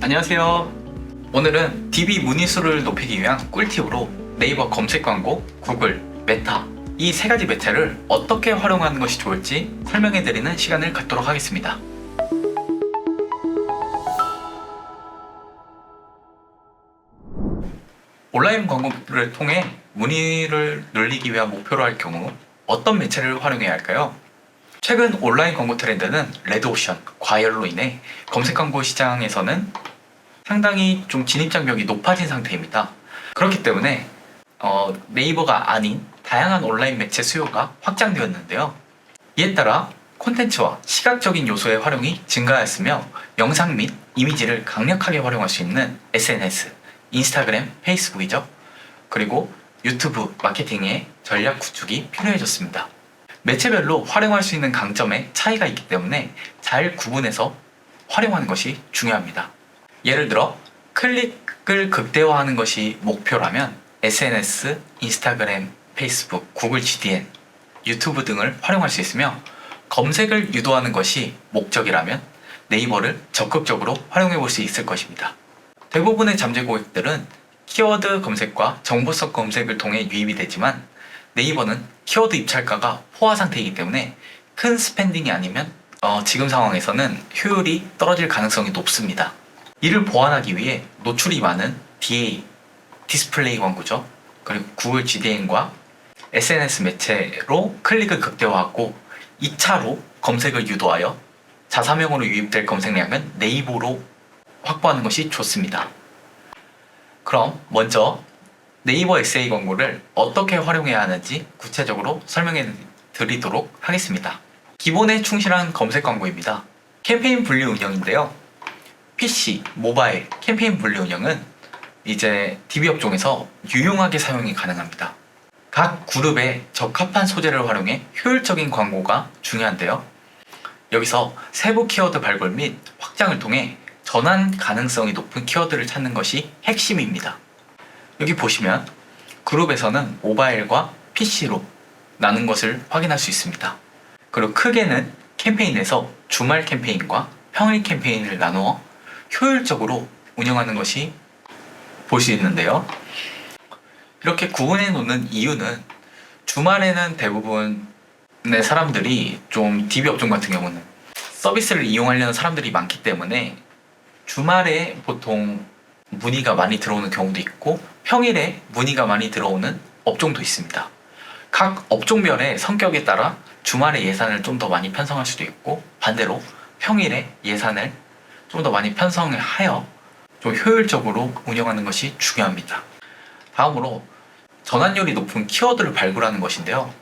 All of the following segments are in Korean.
안녕하세요. 오늘은 DB 문의수를 높이기 위한 꿀팁으로 네이버 검색 광고, 구글, 메타 이 세 가지 매체를 어떻게 활용하는 것이 좋을지 설명해드리는 시간을 갖도록 하겠습니다. 온라인 광고를 통해 문의를 늘리기 위한 목표로 할 경우 어떤 매체를 활용해야 할까요? 최근 온라인 광고 트렌드는 레드오션, 과열로 인해 검색 광고 시장에서는 상당히 좀 진입장벽이 높아진 상태입니다. 그렇기 때문에 네이버가 아닌 다양한 온라인 매체 수요가 확장되었는데요. 이에 따라 콘텐츠와 시각적인 요소의 활용이 증가하였으며 영상 및 이미지를 강력하게 활용할 수 있는 SNS, 인스타그램, 페이스북이죠. 그리고 유튜브 마케팅의 전략 구축이 필요해졌습니다. 매체별로 활용할 수 있는 강점에 차이가 있기 때문에 잘 구분해서 활용하는 것이 중요합니다. 예를 들어 클릭을 극대화하는 것이 목표라면 SNS, 인스타그램, 페이스북, 구글 GDN, 유튜브 등을 활용할 수 있으며 검색을 유도하는 것이 목적이라면 네이버를 적극적으로 활용해 볼 수 있을 것입니다. 대부분의 잠재 고객들은 키워드 검색과 정보성 검색을 통해 유입이 되지만 네이버는 키워드 입찰가가 포화 상태이기 때문에 큰 스pen딩이 아니면 지금 상황에서는 효율이 떨어질 가능성이 높습니다. 이를 보완하기 위해 노출이 많은 DA, 디스플레이 광고죠. 그리고 구글 GDN과 SNS 매체로 클릭을 극대화하고 2차로 검색을 유도하여 자사명으로 유입될 검색량은 네이버로 확보하는 것이 좋습니다. 그럼 먼저 네이버 SA 광고를 어떻게 활용해야 하는지 구체적으로 설명해 드리도록 하겠습니다. 기본에 충실한 검색 광고입니다. 캠페인 분류 운영인데요. PC, 모바일, 캠페인 분류 운영은 이제 DB 업종에서 유용하게 사용이 가능합니다. 각 그룹에 적합한 소재를 활용해 효율적인 광고가 중요한데요. 여기서 세부 키워드 발굴 및 확장을 통해 전환 가능성이 높은 키워드를 찾는 것이 핵심입니다. 여기 보시면 그룹에서는 모바일과 PC로 나눈 것을 확인할 수 있습니다. 그리고 크게는 캠페인에서 주말 캠페인과 평일 캠페인을 나누어 효율적으로 운영하는 것이 볼 수 있는데요. 이렇게 구분해 놓는 이유는 주말에는 대부분의 사람들이 좀 DB 업종 같은 경우는 서비스를 이용하려는 사람들이 많기 때문에 주말에 보통 문의가 많이 들어오는 경우도 있고 평일에 문의가 많이 들어오는 업종도 있습니다. 각 업종별의 성격에 따라 주말에 예산을 좀 더 많이 편성할 수도 있고 반대로 평일에 예산을 좀 더 많이 편성하여 좀 효율적으로 운영하는 것이 중요합니다. 다음으로 전환율이 높은 키워드를 발굴하는 것인데요.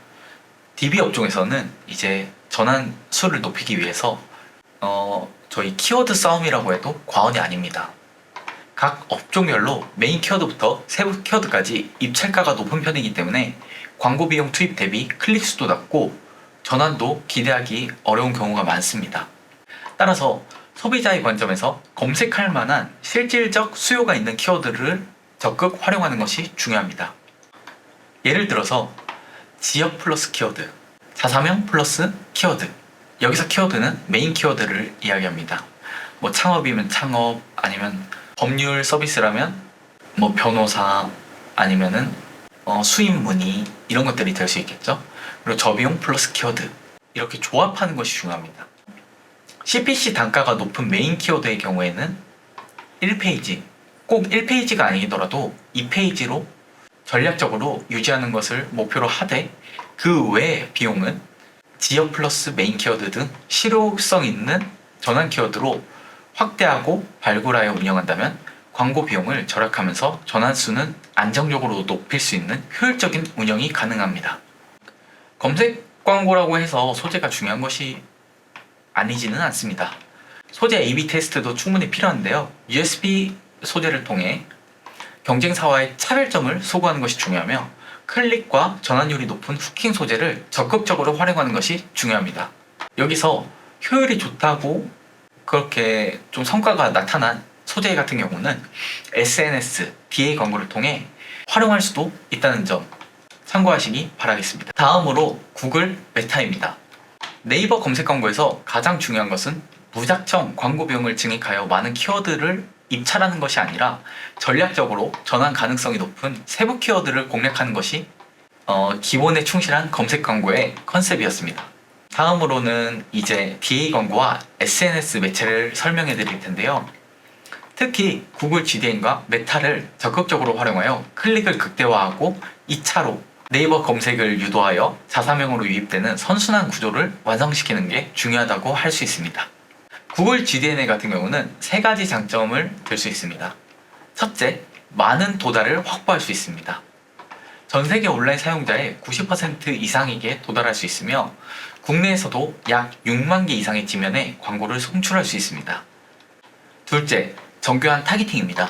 DB 업종에서는 이제 전환 수를 높이기 위해서 저희 키워드 싸움이라고 해도 과언이 아닙니다. 각 업종별로 메인 키워드부터 세부 키워드까지 입찰가가 높은 편이기 때문에 광고 비용 투입 대비 클릭 수도 낮고 전환도 기대하기 어려운 경우가 많습니다. 따라서 소비자의 관점에서 검색할 만한 실질적 수요가 있는 키워드를 적극 활용하는 것이 중요합니다. 예를 들어서 지역 플러스 키워드, 자사명 플러스 키워드. 여기서 키워드는 메인 키워드를 이야기합니다. 뭐 창업이면 창업, 아니면 법률 서비스라면 뭐 변호사, 아니면은 수입 문의 이런 것들이 될 수 있겠죠. 그리고 저비용 플러스 키워드 이렇게 조합하는 것이 중요합니다. CPC 단가가 높은 메인 키워드의 경우에는 1페이지, 꼭 1페이지가 아니더라도 2페이지로 전략적으로 유지하는 것을 목표로 하되 그 외의 비용은 지역 플러스 메인 키워드 등 실효성 있는 전환 키워드로 확대하고 발굴하여 운영한다면 광고 비용을 절약하면서 전환 수는 안정적으로 높일 수 있는 효율적인 운영이 가능합니다. 검색 광고라고 해서 소재가 중요한 것이 아니지는 않습니다. 소재 A/B 테스트도 충분히 필요한데요. USB 소재를 통해 경쟁사와의 차별점을 소구하는 것이 중요하며 클릭과 전환율이 높은 후킹 소재를 적극적으로 활용하는 것이 중요합니다. 여기서 효율이 좋다고 그렇게 좀 성과가 나타난 소재 같은 경우는 SNS, DA 광고를 통해 활용할 수도 있다는 점 참고하시기 바라겠습니다. 다음으로 구글 메타입니다. 네이버 검색 광고에서 가장 중요한 것은 무작정 광고 비용을 증액하여 많은 키워드를 입찰하는 것이 아니라 전략적으로 전환 가능성이 높은 세부 키워드를 공략하는 것이 기본에 충실한 검색 광고의 컨셉이었습니다. 다음으로는 이제 DA 광고와 SNS 매체를 설명해 드릴 텐데요. 특히 구글 GDN과 메타를 적극적으로 활용하여 클릭을 극대화하고 2차로 네이버 검색을 유도하여 자사명으로 유입되는 선순환 구조를 완성시키는 게 중요하다고 할 수 있습니다. 구글 GDN 같은 경우는 세 가지 장점을 들 수 있습니다. 첫째, 많은 도달을 확보할 수 있습니다. 전 세계 온라인 사용자의 90% 이상에게 도달할 수 있으며 국내에서도 약 6만 개 이상의 지면에 광고를 송출할 수 있습니다. 둘째, 정교한 타깃팅입니다.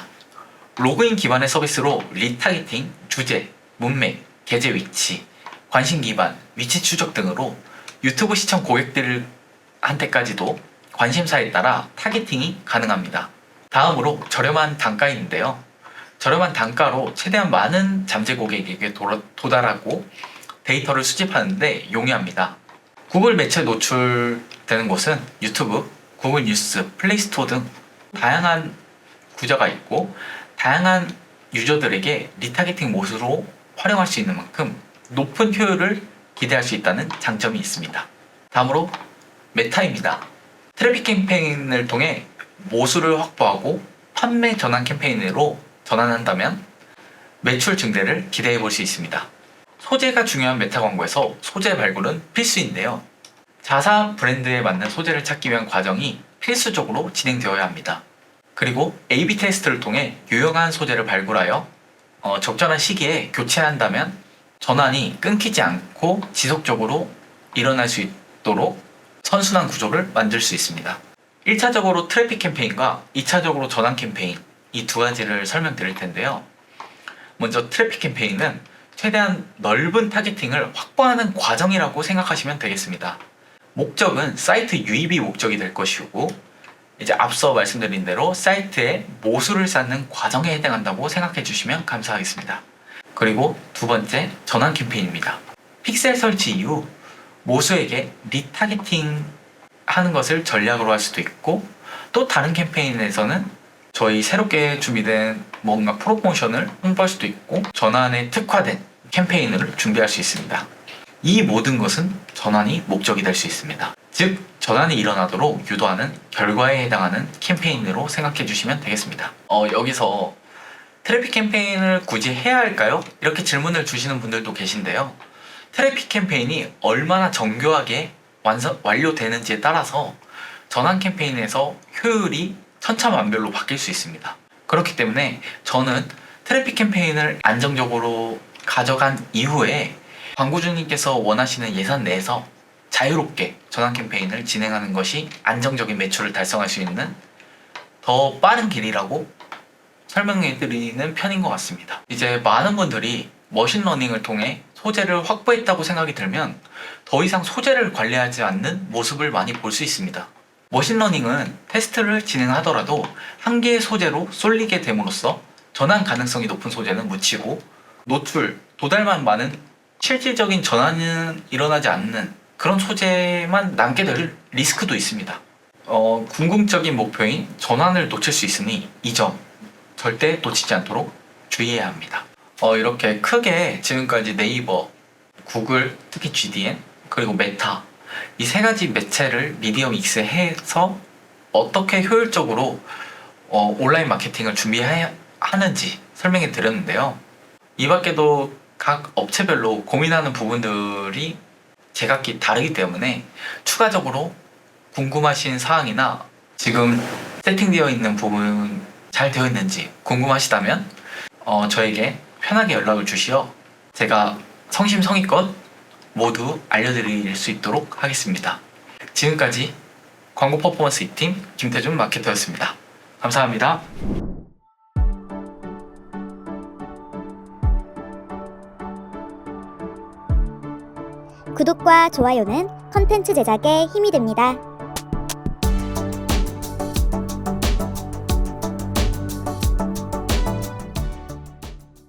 로그인 기반의 서비스로 리타깃팅, 주제, 문맥, 게재 위치, 관심 기반, 위치 추적 등으로 유튜브 시청 고객들한테까지도 관심사에 따라 타겟팅이 가능합니다. 다음으로 저렴한 단가인데요. 저렴한 단가로 최대한 많은 잠재 고객에게 도달하고 데이터를 수집하는데 용이합니다. 구글 매체 노출되는 곳은 유튜브, 구글 뉴스, 플레이스토어 등 다양한 구조가 있고 다양한 유저들에게 리타겟팅 모드로 활용할 수 있는 만큼 높은 효율을 기대할 수 있다는 장점이 있습니다. 다음으로 메타입니다. 트래픽 캠페인을 통해 모수를 확보하고 판매 전환 캠페인으로 전환한다면 매출 증대를 기대해 볼 수 있습니다. 소재가 중요한 메타 광고에서 소재 발굴은 필수인데요. 자사 브랜드에 맞는 소재를 찾기 위한 과정이 필수적으로 진행되어야 합니다. 그리고 A/B 테스트를 통해 유용한 소재를 발굴하여 적절한 시기에 교체한다면 전환이 끊기지 않고 지속적으로 일어날 수 있도록 선순환 구조를 만들 수 있습니다. 1차적으로 트래픽 캠페인과 2차적으로 전환 캠페인 이 두 가지를 설명드릴 텐데요. 먼저 트래픽 캠페인은 최대한 넓은 타겟팅을 확보하는 과정이라고 생각하시면 되겠습니다. 목적은 사이트 유입이 목적이 될 것이고 이제 앞서 말씀드린 대로 사이트에 모수를 쌓는 과정에 해당한다고 생각해 주시면 감사하겠습니다. 그리고 두 번째, 전환 캠페인입니다. 픽셀 설치 이후 모수에게 리타겟팅 하는 것을 전략으로 할 수도 있고 또 다른 캠페인에서는 저희 새롭게 준비된 뭔가 프로모션을 홍보할 수도 있고 전환에 특화된 캠페인을 준비할 수 있습니다. 이 모든 것은 전환이 목적이 될 수 있습니다. 즉 전환이 일어나도록 유도하는 결과에 해당하는 캠페인으로 생각해 주시면 되겠습니다. 여기서 트래픽 캠페인을 굳이 해야 할까요? 이렇게 질문을 주시는 분들도 계신데요. 트래픽 캠페인이 얼마나 정교하게 완료되는지에 따라서 전환 캠페인에서 효율이 천차만별로 바뀔 수 있습니다. 그렇기 때문에 저는 트래픽 캠페인을 안정적으로 가져간 이후에 광고주님께서 원하시는 예산 내에서 자유롭게 전환 캠페인을 진행하는 것이 안정적인 매출을 달성할 수 있는 더 빠른 길이라고 설명해드리는 편인 것 같습니다. 이제 많은 분들이 머신러닝을 통해 소재를 확보했다고 생각이 들면 더 이상 소재를 관리하지 않는 모습을 많이 볼 수 있습니다. 머신러닝은 테스트를 진행하더라도 한 개의 소재로 쏠리게 됨으로써 전환 가능성이 높은 소재는 묻히고 노출, 도달만 많은 실질적인 전환은 일어나지 않는 그런 소재만 남게 될 리스크도 있습니다. 궁극적인 목표인 전환을 놓칠 수 있으니 이 점 절대 놓치지 않도록 주의해야 합니다. 이렇게 크게 지금까지 네이버, 구글, 특히 GDN, 그리고 메타 이 세 가지 매체를 미디어 믹스해서 어떻게 효율적으로 온라인 마케팅을 준비해야 하는지 설명해 드렸는데요. 이 밖에도 각 업체별로 고민하는 부분들이 제각기 다르기 때문에 추가적으로 궁금하신 사항이나 지금 세팅되어 있는 부분 잘 되어 있는지 궁금하시다면 저에게 편하게 연락을 주시어 제가 성심성의껏 모두 알려드릴 수 있도록 하겠습니다. 지금까지 광고 퍼포먼스 2팀 김태준 마케터였습니다. 감사합니다. 구독과 좋아요는 컨텐츠 제작에 힘이 됩니다.